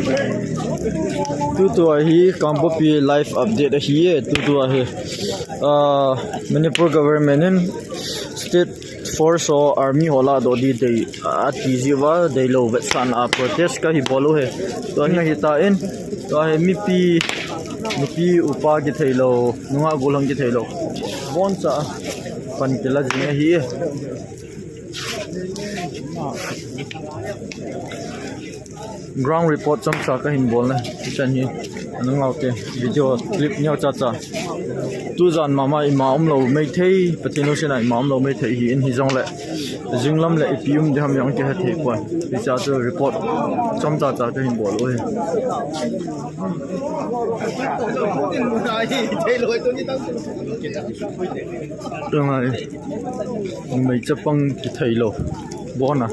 tu tu hi Kampopi live update hi tu tu hi Manipur government in state force or army hola do di dei atijiwa dei lo san a protest ka hi bolo he to hi ta in to hi mi upa ki thailo nunga golang ki thailo bon cha pan kila jinga hi ground report cham sa ka hin bol na chan hi anung autte video clip nyaw cha cha tu zan mama imam lo mai thei patino sena imam lo mai thei hi in hi jong le jinglam le ipium de ham yang ke ha thei kwa ti cha chu report cham cha cha ka hin bol oi tungai mai chapang ki thei lo bona